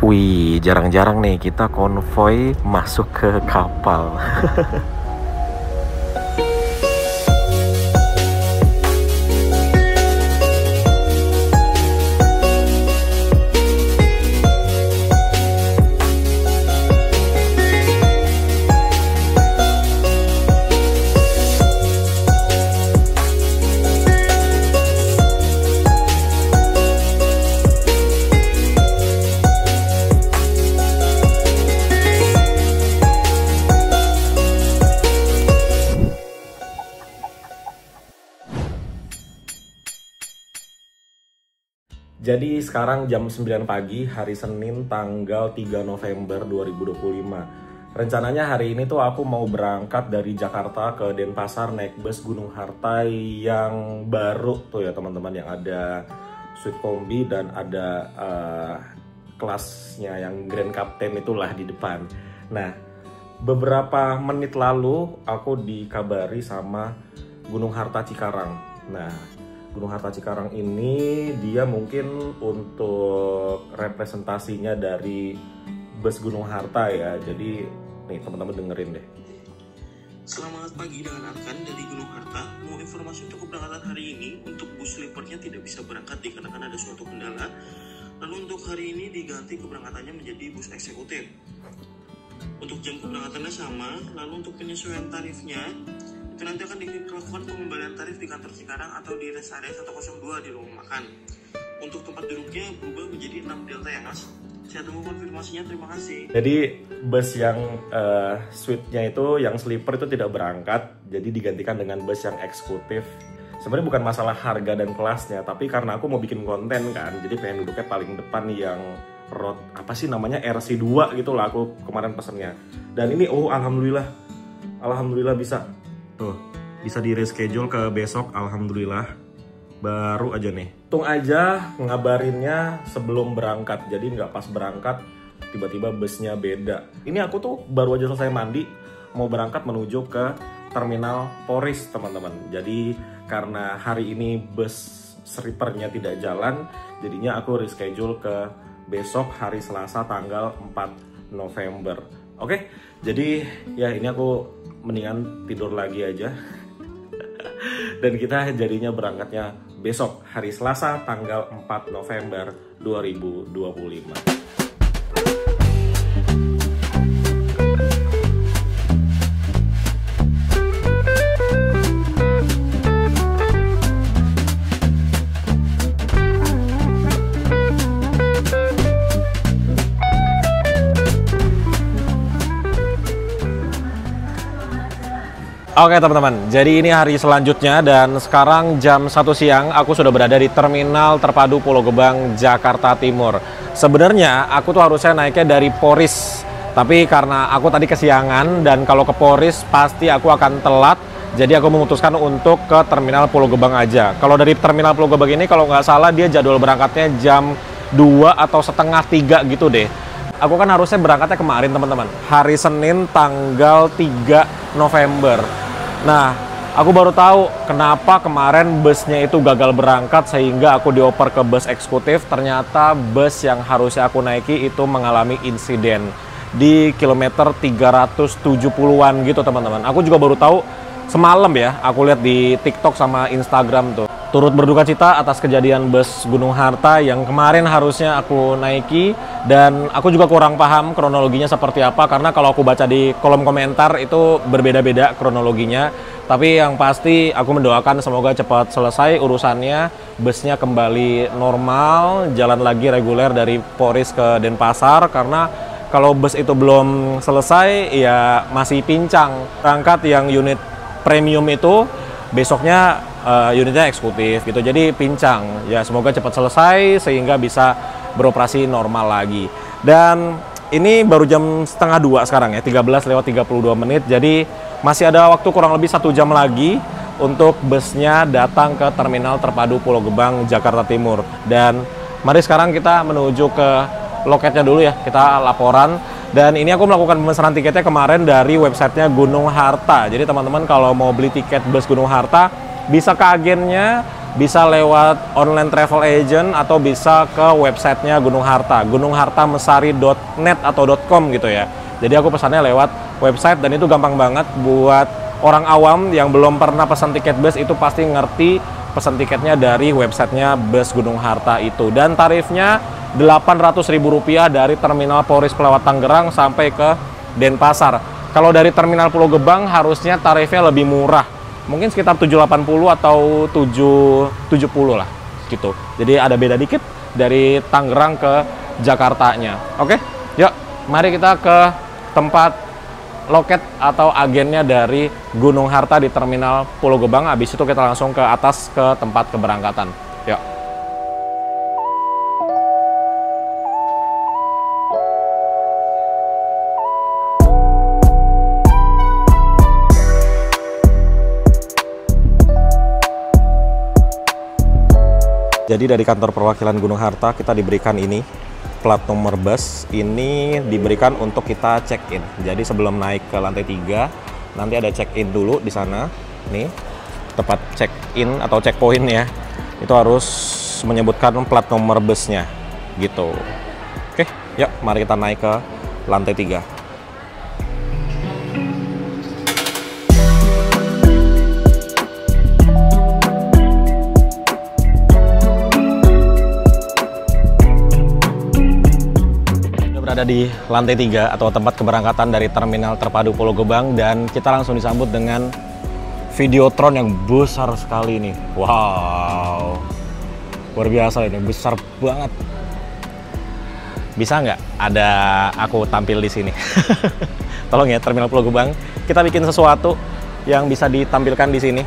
Wih, jarang-jarang nih kita konvoy masuk ke kapal. Jadi sekarang jam 9 pagi, hari Senin tanggal 3 November 2025. Rencananya hari ini tuh aku mau berangkat dari Jakarta ke Denpasar naik bus Gunung Harta yang baru tuh ya teman-teman, yang ada suite kombi dan ada kelasnya yang Grand Captain itulah di depan. Nah, beberapa menit lalu aku dikabari sama Gunung Harta Cikarang. Nah, Gunung Harta Cikarang ini dia mungkin untuk representasinya dari bus Gunung Harta ya. Jadi nih teman-teman dengerin deh. Selamat pagi dengan Arkan dari Gunung Harta. Mau informasi untuk keberangkatan hari ini, untuk bus sleepernya tidak bisa berangkat dikarenakan ada suatu kendala. Lalu untuk hari ini diganti keberangkatannya menjadi bus eksekutif. Untuk jam keberangkatannya sama. Lalu untuk penyesuaian tarifnya itu nanti akan dilakukan pengembalian tarif di kantor Cikarang atau di rest area 102 di ruang makan. Untuk tempat duduknya berubah menjadi 6 delta ya mas. Saya tunggu konfirmasinya, terima kasih. Jadi bus yang suite-nya itu, yang sleeper itu tidak berangkat, jadi digantikan dengan bus yang eksekutif. Sebenarnya bukan masalah harga dan kelasnya, tapi karena aku mau bikin konten kan, jadi pengen duduknya paling depan yang road, apa sih namanya, RC2 gitu lah aku kemarin pesennya. Dan ini alhamdulillah bisa. Tuh, bisa di reschedule ke besok, alhamdulillah. Baru aja nih. Untung aja ngabarinnya sebelum berangkat, jadi nggak pas berangkat tiba-tiba busnya beda. Ini aku tuh baru aja selesai mandi, mau berangkat menuju ke terminal Poris teman-teman. Jadi karena hari ini bus sleepernya tidak jalan, jadinya aku reschedule ke besok hari Selasa tanggal 4 November. Oke, jadi ya ini aku mendingan tidur lagi aja. Dan kita jadinya berangkatnya besok hari Selasa tanggal 4 November 2025. Oke teman-teman, jadi ini hari selanjutnya dan sekarang jam 1 siang aku sudah berada di Terminal Terpadu Pulau Gebang, Jakarta Timur. Sebenarnya aku tuh harusnya naiknya dari Poris, tapi karena aku tadi kesiangan dan kalau ke Poris pasti aku akan telat, jadi aku memutuskan untuk ke Terminal Pulau Gebang aja. Kalau dari Terminal Pulau Gebang ini kalau nggak salah dia jadwal berangkatnya jam 2 atau setengah 3 gitu deh. Aku kan harusnya berangkatnya kemarin teman-teman, hari Senin tanggal 3 November. Nah, aku baru tahu kenapa kemarin busnya itu gagal berangkat sehingga aku dioper ke bus eksekutif. Ternyata bus yang harusnya aku naiki itu mengalami insiden di kilometer 370-an gitu teman-teman. Aku juga baru tahu semalam ya, aku lihat di TikTok sama Instagram tuh. Turut berduka cita atas kejadian bus Gunung Harta yang kemarin harusnya aku naiki, dan aku juga kurang paham kronologinya seperti apa karena kalau aku baca di kolom komentar itu berbeda-beda kronologinya. Tapi yang pasti aku mendoakan semoga cepat selesai urusannya, busnya kembali normal, jalan lagi reguler dari Poris ke Denpasar, karena kalau bus itu belum selesai ya masih pincang. Berangkat yang unit premium itu besoknya unitnya eksekutif gitu, jadi pincang ya. Semoga cepat selesai sehingga bisa beroperasi normal lagi. Dan ini baru jam setengah 2 sekarang ya, 13:32, jadi masih ada waktu kurang lebih 1 jam lagi untuk busnya datang ke Terminal Terpadu Pulau Gebang, Jakarta Timur. Dan mari sekarang kita menuju ke loketnya dulu ya, kita laporan. Dan ini aku melakukan pemesanan tiketnya kemarin dari websitenya Gunung Harta. Jadi teman-teman kalau mau beli tiket bus Gunung Harta bisa ke agennya bisa lewat online travel agent atau bisa ke websitenya Gunung Harta, gununghartamesari.net atau .com gitu ya. Jadi aku pesannya lewat website dan itu gampang banget buat orang awam yang belum pernah pesan tiket bus, itu pasti ngerti pesan tiketnya dari websitenya bus Gunung Harta itu. Dan tarifnya Rp800.000 dari Terminal Polres Pelawat Tangerang sampai ke Denpasar. Kalau dari Terminal Pulau Gebang harusnya tarifnya lebih murah, mungkin sekitar 780 atau 770 lah gitu. Jadi ada beda dikit dari Tangerang ke Jakartanya. Oke, yuk mari kita ke tempat loket atau agennya dari Gunung Harta di Terminal Pulau Gebang. Habis itu kita langsung ke atas ke tempat keberangkatan. Yuk. Jadi dari kantor perwakilan Gunung Harta kita diberikan ini plat nomor bus, ini diberikan untuk kita check-in. Jadi sebelum naik ke lantai 3 nanti ada check-in dulu di sana. Nih tempat check-in atau checkpoint ya. Itu harus menyebutkan plat nomor busnya gitu. Oke, yuk mari kita naik ke lantai 3. Ada di lantai 3 atau tempat keberangkatan dari Terminal Terpadu Pulau Gebang, dan kita langsung disambut dengan Videotron yang besar sekali nih. Wow, luar biasa ini, besar banget. Bisa nggak ada aku tampil di sini? Tolong ya Terminal Pulau Gebang, kita bikin sesuatu yang bisa ditampilkan di sini.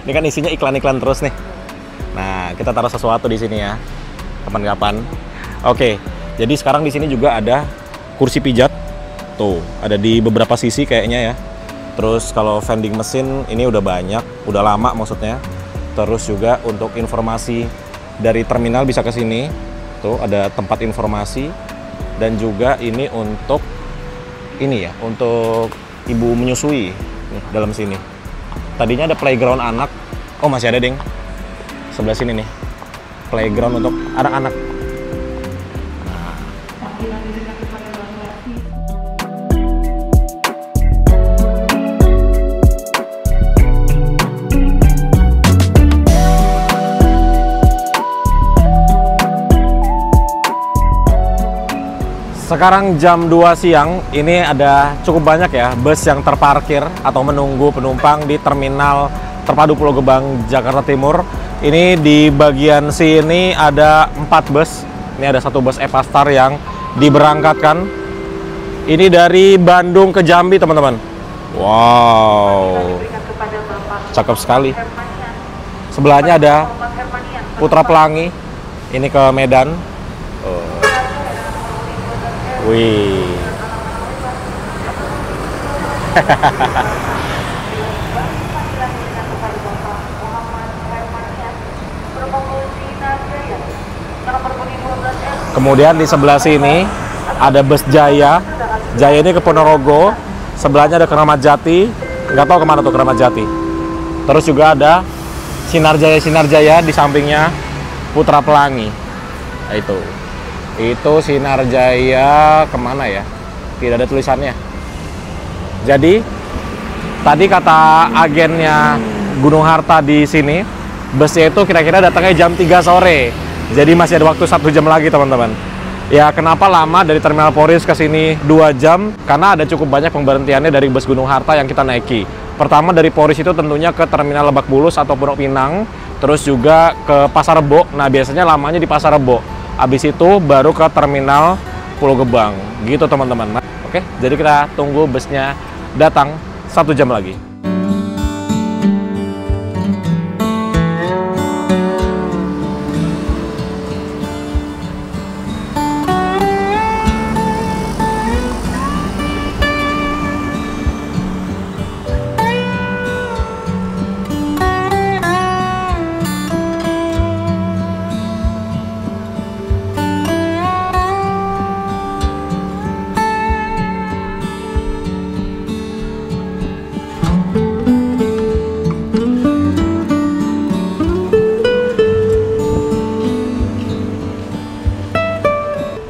Ini kan isinya iklan-iklan terus nih. Nah, kita taruh sesuatu di sini ya, kapan-kapan. Oke. Jadi sekarang di sini juga ada kursi pijat, tuh ada di beberapa sisi kayaknya ya. Terus kalau vending mesin ini udah banyak, udah lama maksudnya. Terus juga untuk informasi dari terminal bisa ke sini, tuh ada tempat informasi. Dan juga ini untuk ini ya, untuk ibu menyusui nih, dalam sini. Tadinya ada playground anak, oh masih ada deng, sebelah sini nih, playground untuk anak-anak. Sekarang jam 2 siang, ini ada cukup banyak ya bus yang terparkir atau menunggu penumpang di Terminal Terpadu Pulau Gebang, Jakarta Timur. Ini di bagian sini ada 4 bus. Ini ada 1 bus Epastar yang diberangkatkan. Ini dari Bandung ke Jambi, teman-teman. Wow, cakep sekali. Sebelahnya ada Putra Pelangi. Ini ke Medan. Wih. Kemudian di sebelah sini ada bus Jaya. Jaya ini ke Ponorogo. Sebelahnya ada Keramat Jati. Nggak tahu kemana tuh Keramat Jati. Terus juga ada Sinar Jaya di sampingnya Putra Pelangi. Nah, itu Sinar Jaya kemana ya? Tidak ada tulisannya. Jadi tadi kata agennya Gunung Harta di sini, busnya itu kira-kira datangnya jam 3 sore. Jadi masih ada waktu 1 jam lagi, teman-teman. Ya, kenapa lama dari Terminal Polres ke sini 2 jam? Karena ada cukup banyak pemberhentiannya dari bus Gunung Harta yang kita naiki. Pertama dari Polres itu tentunya ke Terminal Lebak Bulus atau Pondok Pinang, terus juga ke Pasar Rebo. Nah, biasanya lamanya di Pasar Rebo. Habis itu baru ke Terminal Pulau Gebang. Gitu, teman-teman. Nah, oke, jadi kita tunggu busnya datang 1 jam lagi.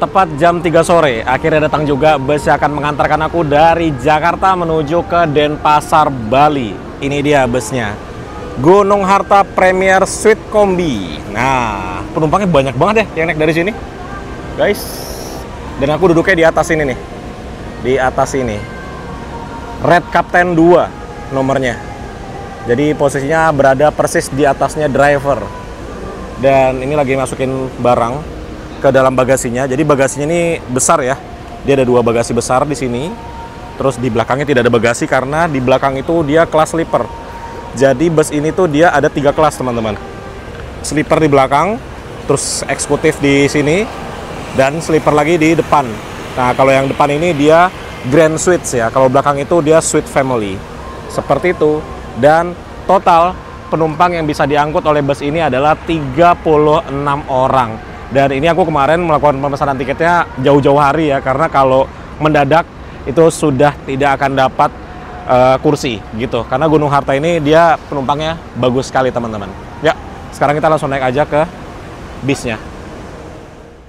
tepat jam 3 sore, akhirnya datang juga bus yang akan mengantarkan aku dari Jakarta menuju ke Denpasar, Bali. Ini dia busnya. Gunung Harta Premier Suite Kombi. Nah, penumpangnya banyak banget ya yang naik dari sini, guys. Dan aku duduknya di atas ini nih. Di atas ini. Red Captain 2 nomornya. Jadi posisinya berada persis di atasnya driver. Dan ini lagi masukin barang ke dalam bagasinya. Jadi bagasinya ini besar ya. Dia ada 2 bagasi besar di sini. Terus di belakangnya tidak ada bagasi karena di belakang itu dia kelas sleeper. Jadi bus ini tuh dia ada 3 kelas, teman-teman. Sleeper di belakang, terus eksekutif di sini, dan sleeper lagi di depan. Nah, kalau yang depan ini dia Grand Suites ya. Kalau belakang itu dia Suite Family. Seperti itu. Dan total penumpang yang bisa diangkut oleh bus ini adalah 36 orang. Dan ini aku kemarin melakukan pemesanan tiketnya jauh-jauh hari ya, karena kalau mendadak itu sudah tidak akan dapat kursi gitu. Karena Gunung Harta ini dia penumpangnya bagus sekali, teman-teman. Ya, sekarang kita langsung naik aja ke bisnya.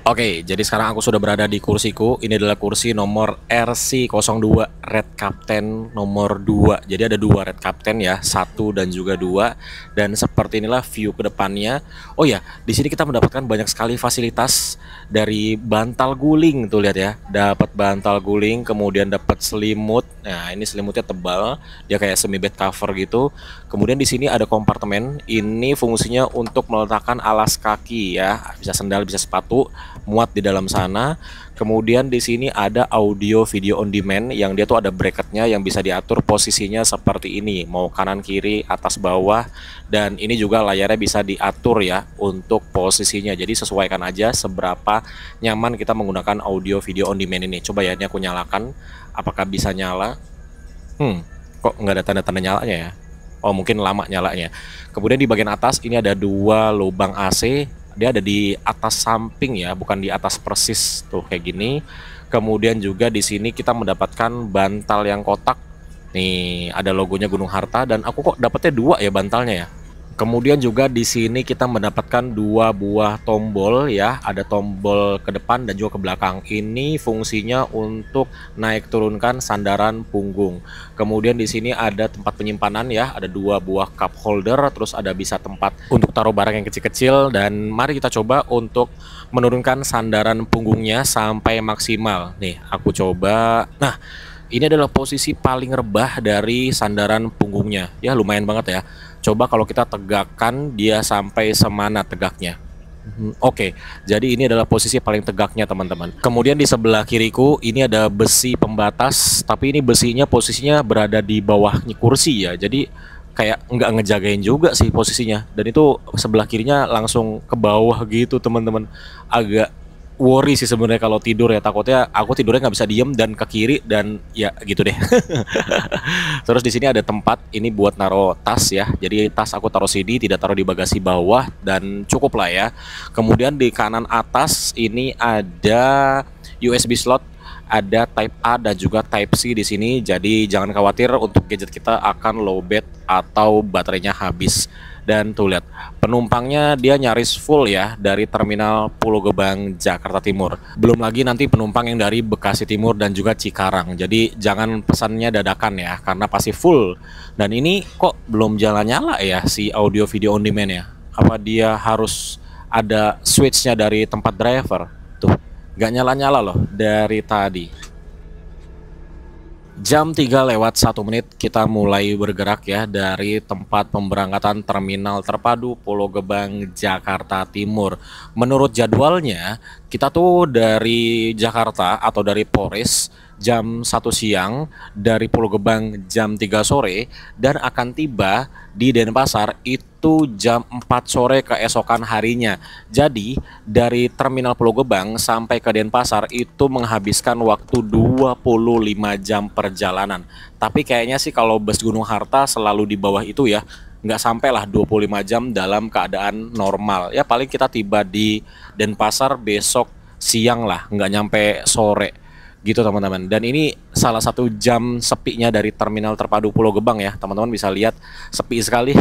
Oke, jadi sekarang aku sudah berada di kursiku. Ini adalah kursi nomor RC02, Red Captain nomor 2. Jadi ada 2 Red Captain ya, 1 dan juga 2. Dan seperti inilah view ke depannya. Oh ya, di sini kita mendapatkan banyak sekali fasilitas dari bantal guling, tuh lihat ya. Dapat bantal guling, kemudian dapat selimut. Nah, ini selimutnya tebal, dia kayak semi bed cover gitu. Kemudian di sini ada kompartemen. Ini fungsinya untuk meletakkan alas kaki ya, bisa sendal, bisa sepatu, muat di dalam sana. Kemudian di sini ada audio video on demand yang dia tuh ada bracketnya yang bisa diatur posisinya seperti ini, mau kanan kiri atas bawah. Dan ini juga layarnya bisa diatur ya untuk posisinya, jadi sesuaikan aja seberapa nyaman kita menggunakan audio video on demand ini. Coba ya, ini aku nyalakan, apakah bisa nyala? Kok nggak ada tanda-tanda nyalanya ya? Oh, mungkin lama nyalanya. Kemudian di bagian atas ini ada 2 lubang AC. Dia ada di atas samping ya, bukan di atas persis tuh kayak gini. Kemudian juga di sini kita mendapatkan bantal yang kotak. Nih, ada logonya Gunung Harta, dan aku kok dapetnya 2 ya bantalnya ya. Kemudian juga di sini kita mendapatkan 2 buah tombol ya, ada tombol ke depan dan juga ke belakang. Ini fungsinya untuk naik turunkan sandaran punggung. Kemudian di sini ada tempat penyimpanan ya, ada 2 buah cup holder, terus ada bisa tempat untuk taruh barang yang kecil-kecil. Dan mari kita coba untuk menurunkan sandaran punggungnya sampai maksimal. Nih, aku coba. Nah, ini adalah posisi paling rebah dari sandaran punggungnya. Ya, lumayan banget ya. Coba kalau kita tegakkan dia sampai semana tegaknya. Oke, jadi ini adalah posisi paling tegaknya, teman-teman. Kemudian di sebelah kiriku ini ada besi pembatas, tapi ini besinya posisinya berada di bawahnya kursi ya. Jadi kayak nggak ngejagain juga sih posisinya. Dan itu sebelah kirinya langsung ke bawah gitu, teman-teman. Agak worry sih sebenarnya kalau tidur ya, takutnya aku tidurnya nggak bisa diem dan ke kiri dan ya gitu deh. Terus di sini ada tempat ini buat naruh tas ya, jadi tas aku taruh sini, tidak taruh di bagasi bawah, dan cukup lah ya. Kemudian di kanan atas ini ada USB slot, ada Type A dan juga Type C di sini. Jadi jangan khawatir untuk gadget kita akan lowbat atau baterainya habis. Dan tuh lihat, penumpangnya dia nyaris full ya dari terminal Pulau Gebang, Jakarta Timur. Belum lagi nanti penumpang yang dari Bekasi Timur dan juga Cikarang. Jadi jangan pesannya dadakan ya, karena pasti full. Dan ini kok belum jalan-nyala ya si audio video on demand ya? Apa dia harus ada switchnya dari tempat driver? Tuh, nggak nyala-nyala loh dari tadi. Jam 3:01 kita mulai bergerak ya dari tempat pemberangkatan Terminal Terpadu Pulau Gebang, Jakarta Timur. Menurut jadwalnya kita tuh dari Jakarta atau dari Polres jam 1 siang, dari Pulau Gebang jam 3 sore, dan akan tiba di Denpasar itu jam 4 sore keesokan harinya. Jadi dari Terminal Pulau Gebang sampai ke Denpasar itu menghabiskan waktu 25 jam perjalanan. Tapi kayaknya sih kalau bus Gunung Harta selalu di bawah itu ya, nggak sampailah 25 jam dalam keadaan normal. Ya paling kita tiba di Denpasar besok siang lah, nggak nyampe sore gitu teman-teman. Dan ini salah satu jam sepinya dari Terminal Terpadu Pulau Gebang ya, teman-teman bisa lihat sepi sekali.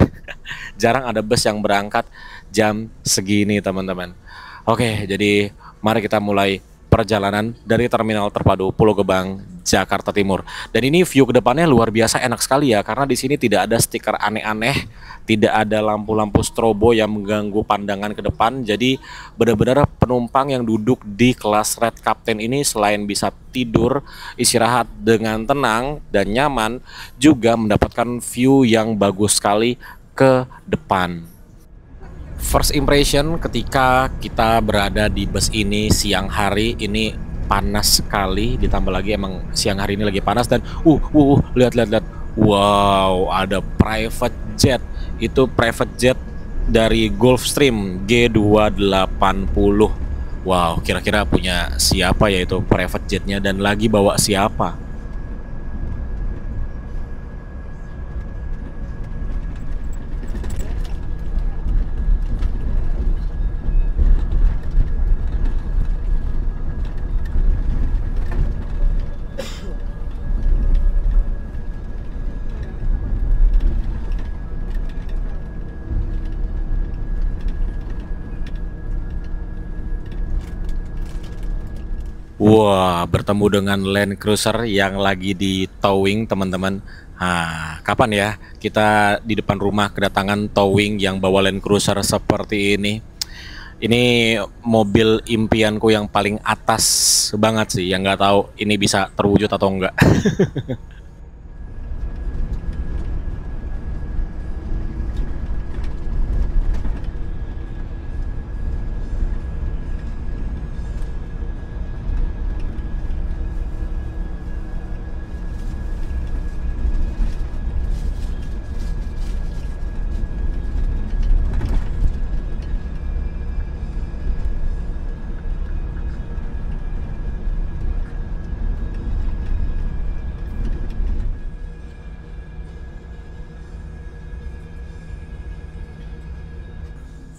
Jarang ada bus yang berangkat jam segini teman-teman. Oke, jadi mari kita mulai perjalanan dari Terminal Terpadu Pulau Gebang, Jakarta Timur. Dan ini view ke depannya luar biasa enak sekali ya, karena di sini tidak ada stiker aneh-aneh, tidak ada lampu-lampu strobo yang mengganggu pandangan ke depan. Jadi benar-benar penumpang yang duduk di kelas Red Captain ini selain bisa tidur, istirahat dengan tenang dan nyaman, juga mendapatkan view yang bagus sekali ke depan. First impression ketika kita berada di bus ini siang hari, ini panas sekali, ditambah lagi emang siang hari ini lagi panas. Dan lihat, wow, ada private jet. Itu private jet dari Gulfstream G280. Wow, kira-kira punya siapa ya itu private jetnya, dan lagi bawa siapa? Wah, bertemu dengan Land Cruiser yang lagi di towing, teman-teman. Nah, kapan ya kita di depan rumah kedatangan towing yang bawa Land Cruiser seperti ini? Ini mobil impianku yang paling atas banget sih, yang nggak tahu ini bisa terwujud atau enggak.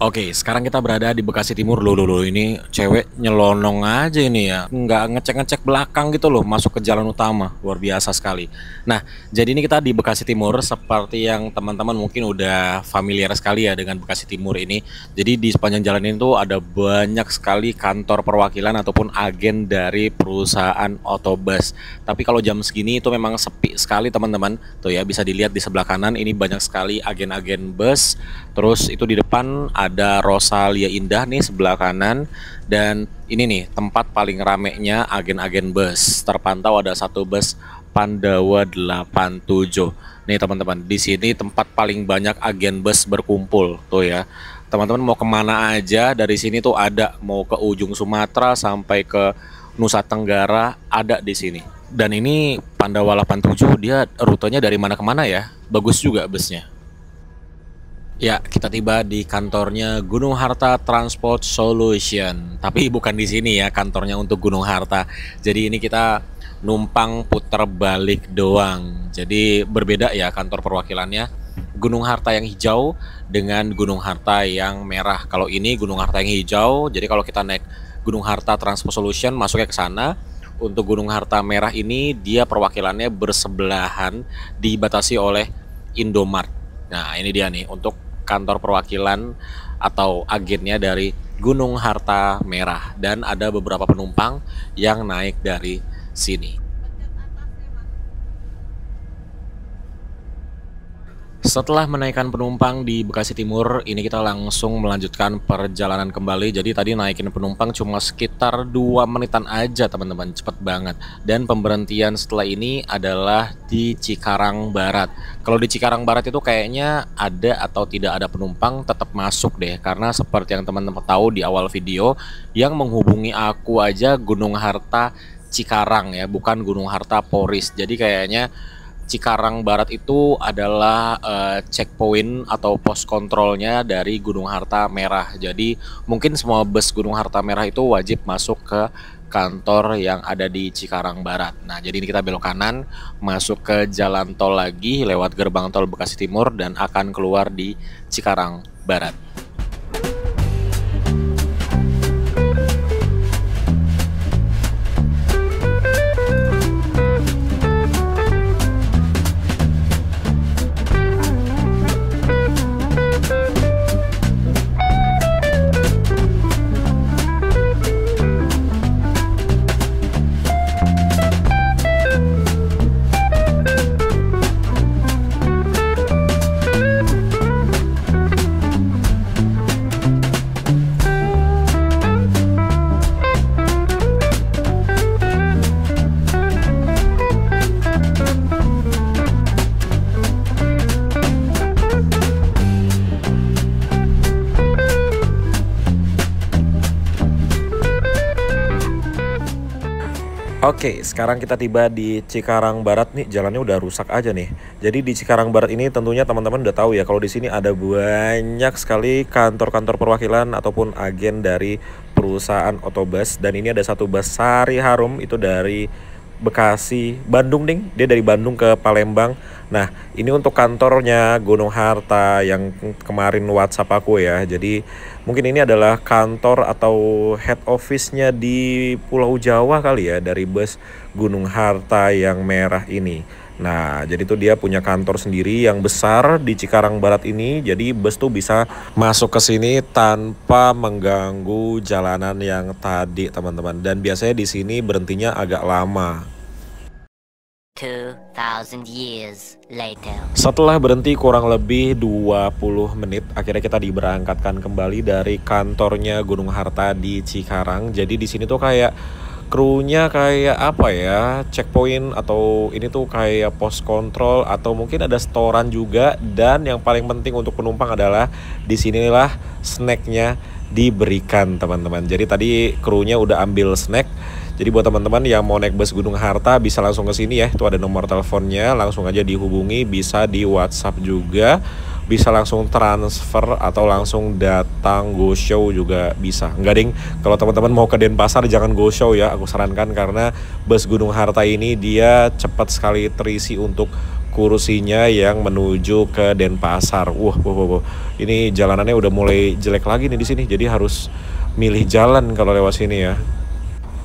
Oke, sekarang kita berada di Bekasi Timur. Loh, ini cewek nyelonong aja ini ya. Nggak ngecek-ngecek belakang gitu loh, masuk ke jalan utama. Luar biasa sekali. Nah, jadi ini kita di Bekasi Timur. Seperti yang teman-teman mungkin udah familiar sekali ya dengan Bekasi Timur ini. Jadi di sepanjang jalan ini tuh ada banyak sekali kantor perwakilan ataupun agen dari perusahaan otobus. Tapi kalau jam segini itu memang sepi sekali, teman-teman. Tuh ya, bisa dilihat di sebelah kanan ini banyak sekali agen-agen bus. Terus itu di depan ada Rosalia Indah nih sebelah kanan, dan ini nih tempat paling ramenya agen-agen bus. Terpantau ada satu bus Pandawa 87. Nih teman-teman, di sini tempat paling banyak agen bus berkumpul tuh ya. Teman-teman mau kemana aja dari sini tuh ada, mau ke ujung Sumatera sampai ke Nusa Tenggara ada di sini. Dan ini Pandawa 87 dia rutenya dari mana ke mana ya? Bagus juga busnya. Ya, kita tiba di kantornya Gunung Harta Transport Solution. Tapi bukan di sini ya kantornya untuk Gunung Harta. Jadi ini kita numpang puter balik doang. Jadi berbeda ya kantor perwakilannya. Gunung Harta yang hijau dengan Gunung Harta yang merah. Kalau ini Gunung Harta yang hijau, jadi kalau kita naik Gunung Harta Transport Solution masuknya ke sana. Untuk Gunung Harta merah ini dia perwakilannya bersebelahan, dibatasi oleh Indomart. Nah, ini dia nih untuk kantor perwakilan atau agennya dari Gunung Harta Merah, dan ada beberapa penumpang yang naik dari sini. Setelah menaikkan penumpang di Bekasi Timur, ini kita langsung melanjutkan perjalanan kembali. Jadi tadi naikin penumpang cuma sekitar 2 menitan aja teman-teman, cepet banget. Dan pemberhentian setelah ini adalah di Cikarang Barat. Kalau di Cikarang Barat itu kayaknya ada atau tidak ada penumpang tetap masuk deh. Karena seperti yang teman-teman tahu di awal video, yang menghubungi aku aja Gunung Harta Cikarang ya, bukan Gunung Harta Poris. Jadi kayaknya Cikarang Barat itu adalah checkpoint atau pos kontrolnya dari Gunung Harta Merah. Jadi mungkin semua bus Gunung Harta Merah itu wajib masuk ke kantor yang ada di Cikarang Barat. Nah, jadi ini kita belok kanan, masuk ke jalan tol lagi lewat gerbang tol Bekasi Timur dan akan keluar di Cikarang Barat. Oke, sekarang kita tiba di Cikarang Barat nih, jalannya udah rusak aja nih. Jadi di Cikarang Barat ini tentunya teman-teman udah tahu ya kalau di sini ada banyak sekali kantor-kantor perwakilan ataupun agen dari perusahaan otobus, dan ini ada satu bus Sari Harum itu dari Bekasi, Bandung nih. Dia dari Bandung ke Palembang. Nah, ini untuk kantornya Gunung Harta yang kemarin WhatsApp aku ya. Jadi mungkin ini adalah kantor atau head office-nya di Pulau Jawa kali ya, dari bus Gunung Harta yang merah ini. Nah, jadi tuh dia punya kantor sendiri yang besar di Cikarang Barat ini. Jadi bus tuh bisa masuk ke sini tanpa mengganggu jalanan yang tadi, teman-teman. Dan biasanya di sini berhentinya agak lama. 2000 years later. Setelah berhenti kurang lebih 20 menit, akhirnya kita diberangkatkan kembali dari kantornya Gunung Harta di Cikarang. Jadi di sini tuh kayak krunya kayak apa ya, checkpoint atau ini tuh kayak pos kontrol atau mungkin ada setoran juga. Dan yang paling penting untuk penumpang adalah disinilah snacknya diberikan, teman-teman. Jadi tadi krunya udah ambil snack. Jadi buat teman-teman yang mau naik bus Gunung Harta bisa langsung ke sini ya. Itu ada nomor teleponnya, langsung aja dihubungi, bisa di WhatsApp juga, bisa langsung transfer atau langsung datang go show juga bisa. Enggak ding, kalau teman-teman mau ke Denpasar jangan go show ya, aku sarankan, karena bus Gunung Harta ini dia cepat sekali terisi untuk kursinya yang menuju ke Denpasar. Ini jalanannya udah mulai jelek lagi nih di sini. Jadi harus milih jalan kalau lewat sini ya.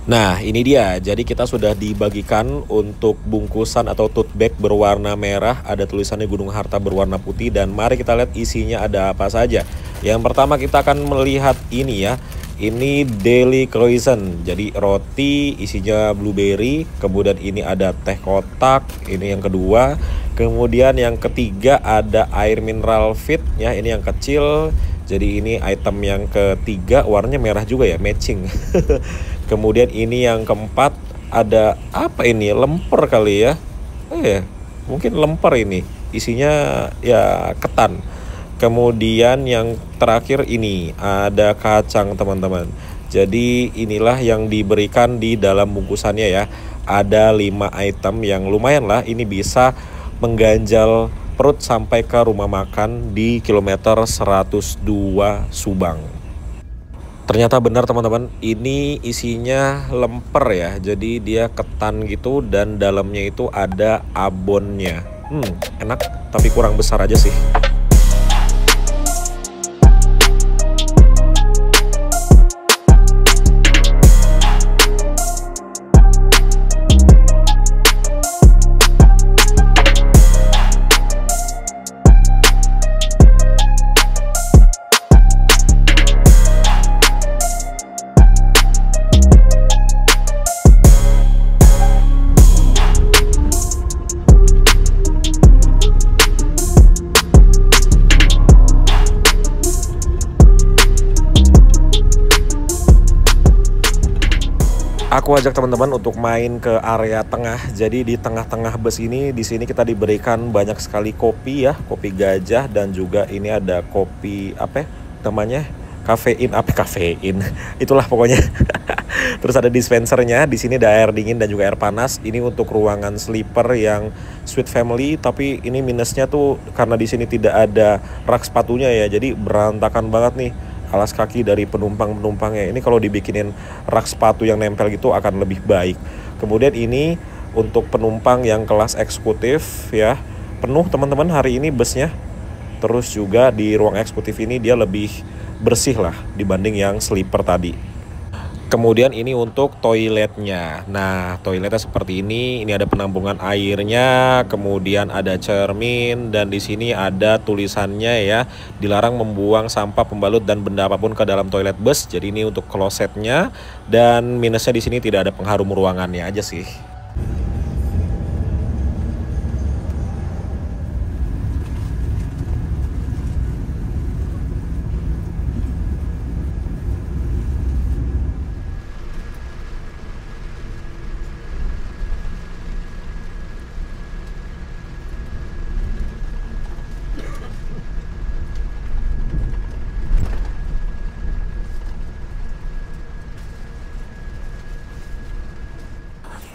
Nah, ini dia. Jadi kita sudah dibagikan untuk bungkusan atau tote bag berwarna merah. Ada tulisannya Gunung Harta berwarna putih. Dan mari kita lihat isinya ada apa saja. Yang pertama kita akan melihat ini ya. Ini daily croissant. Jadi roti isinya blueberry. Kemudian ini ada teh kotak. Ini yang kedua. Kemudian yang ketiga ada air mineral fit ya. Ini yang kecil. Jadi ini item yang ketiga, warnanya merah juga ya, matching. Kemudian ini yang keempat, ada apa ini? Lemper kali ya? Mungkin lemper ini. Isinya ya ketan. Kemudian yang terakhir ini ada kacang, teman-teman. Jadi inilah yang diberikan di dalam bungkusannya ya. Ada 5 item yang lumayan lah. Ini bisa mengganjal perut sampai ke rumah makan di kilometer 102 Subang. Ternyata benar teman-teman, ini isinya lemper ya. Jadi dia ketan gitu dan dalamnya itu ada abonnya. Enak tapi kurang besar aja sih. Aku ajak teman-teman untuk main ke area tengah. Jadi di tengah-tengah bus ini, di sini kita diberikan banyak sekali kopi ya, kopi gajah, dan juga ini ada kopi apa namanya? Kafein, kafein. Itulah pokoknya. Terus ada dispensernya. Di sini ada air dingin dan juga air panas. Ini untuk ruangan sleeper yang Sweet Family, tapi ini minusnya tuh karena di sini tidak ada rak sepatunya ya. Jadi berantakan banget nih alas kaki dari penumpangnya. Ini kalau dibikinin rak sepatu yang nempel gitu akan lebih baik. Kemudian ini untuk penumpang yang kelas eksekutif ya, penuh teman-teman hari ini busnya. Terus juga di ruang eksekutif ini dia lebih bersih lah dibanding yang sleeper tadi. Kemudian ini untuk toiletnya. Nah, toiletnya seperti ini. Ini ada penampungan airnya, kemudian ada cermin, dan di sini ada tulisannya ya, dilarang membuang sampah, pembalut dan benda apapun ke dalam toilet bus. Jadi ini untuk klosetnya, dan minusnya di sini tidak ada pengharum ruangannya aja sih.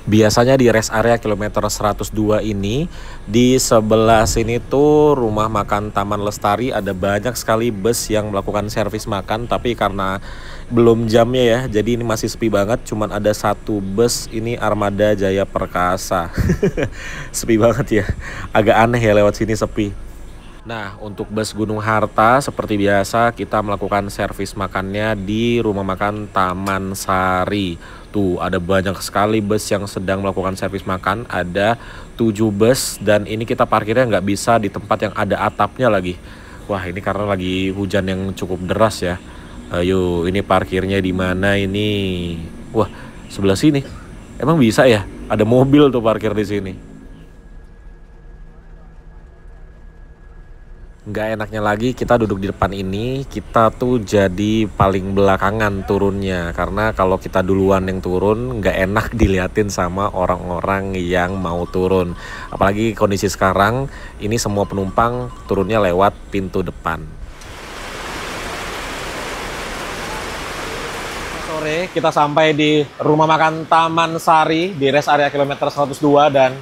Biasanya di rest area kilometer 102 ini, di sebelah sini tuh rumah makan Taman Lestari, ada banyak sekali bus yang melakukan servis makan. Tapi karena belum jamnya ya, jadi ini masih sepi banget. Cuman ada satu bus, ini Armada Jaya Perkasa. Sepi banget ya, agak aneh ya lewat sini sepi. Nah, untuk bus Gunung Harta seperti biasa kita melakukan servis makannya di rumah makan Taman Sari. Tuh, ada banyak sekali bus yang sedang melakukan servis makan. Ada 7 bus dan ini kita parkirnya nggak bisa di tempat yang ada atapnya lagi. Wah, ini karena lagi hujan yang cukup deras ya. Ayo, ini parkirnya di mana ini? Wah, sebelah sini. Emang bisa ya? Ada mobil tuh parkir di sini. Nggak enaknya lagi kita duduk di depan ini, kita tuh jadi paling belakangan turunnya. Karena kalau kita duluan yang turun, nggak enak diliatin sama orang-orang yang mau turun. Apalagi kondisi sekarang, ini semua penumpang turunnya lewat pintu depan. Sore kita sampai di rumah makan Taman Sari di rest area kilometer 102 dan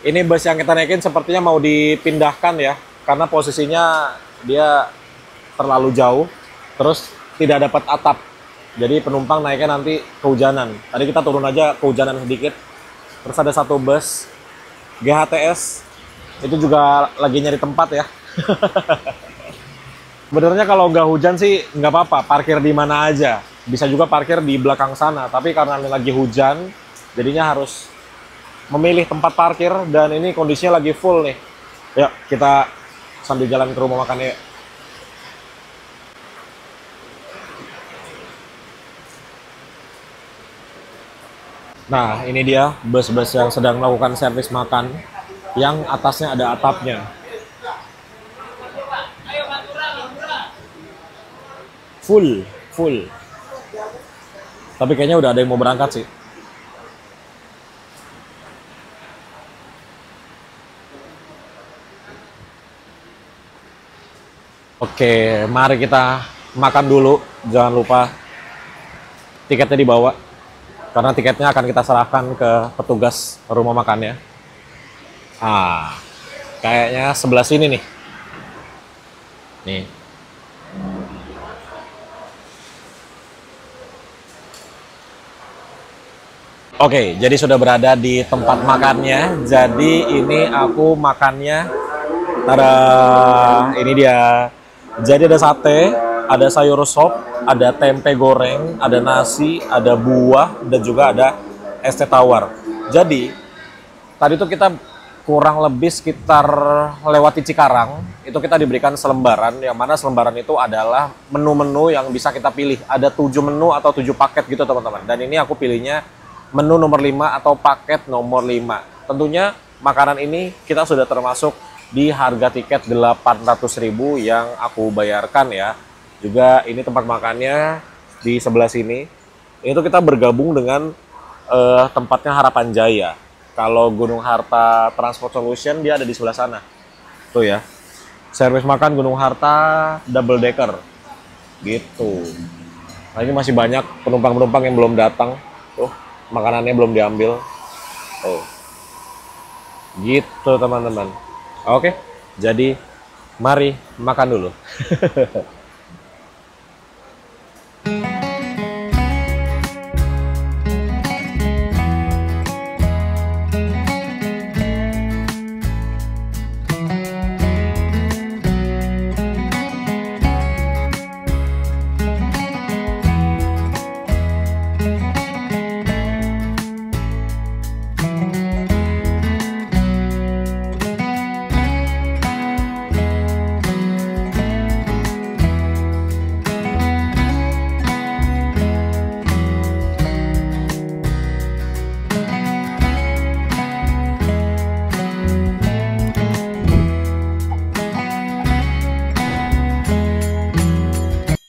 ini bus yang kita naikin sepertinya mau dipindahkan ya. Karena posisinya dia terlalu jauh, terus tidak dapat atap. Jadi penumpang naiknya nanti kehujanan. Tadi kita turun aja kehujanan sedikit. Terus ada satu bus GHTS, itu juga lagi nyari tempat ya. Sebenarnya kalau nggak hujan sih nggak apa-apa, parkir di mana aja. Bisa juga parkir di belakang sana. Tapi karena ini lagi hujan, jadinya harus memilih tempat parkir dan ini kondisinya lagi full nih. Yuk kita sambil jalan ke rumah makannya. Nah, ini dia bus-bus yang sedang melakukan servis makan yang atasnya ada atapnya. Full. Tapi kayaknya udah ada yang mau berangkat sih. Oke, mari kita makan dulu. Jangan lupa tiketnya dibawa. Karena tiketnya akan kita serahkan ke petugas rumah makannya. Kayaknya sebelah sini nih. Nih. Oke, jadi sudah berada di tempat makannya. Jadi ini aku makannya. Tada, ini dia. Jadi ada sate, ada sayur sop, ada tempe goreng, ada nasi, ada buah, dan juga ada es teh tawar. Jadi, tadi tuh kita kurang lebih sekitar lewati Cikarang, itu kita diberikan selembaran, yang mana selembaran itu adalah menu-menu yang bisa kita pilih. Ada 7 menu atau 7 paket gitu teman-teman. Dan ini aku pilihnya menu nomor 5 atau paket nomor 5. Tentunya makanan ini kita sudah termasuk di harga tiket 800.000 yang aku bayarkan ya. Juga ini tempat makannya di sebelah sini. Itu kita bergabung dengan tempatnya Harapan Jaya. Kalau Gunung Harta Transport Solution dia ada di sebelah sana. Tuh ya. Servis makan Gunung Harta double decker. Gitu. Nah, ini masih banyak penumpang-penumpang yang belum datang. Tuh, makanannya belum diambil. Tuh. Gitu teman-teman. Oke, jadi mari makan dulu.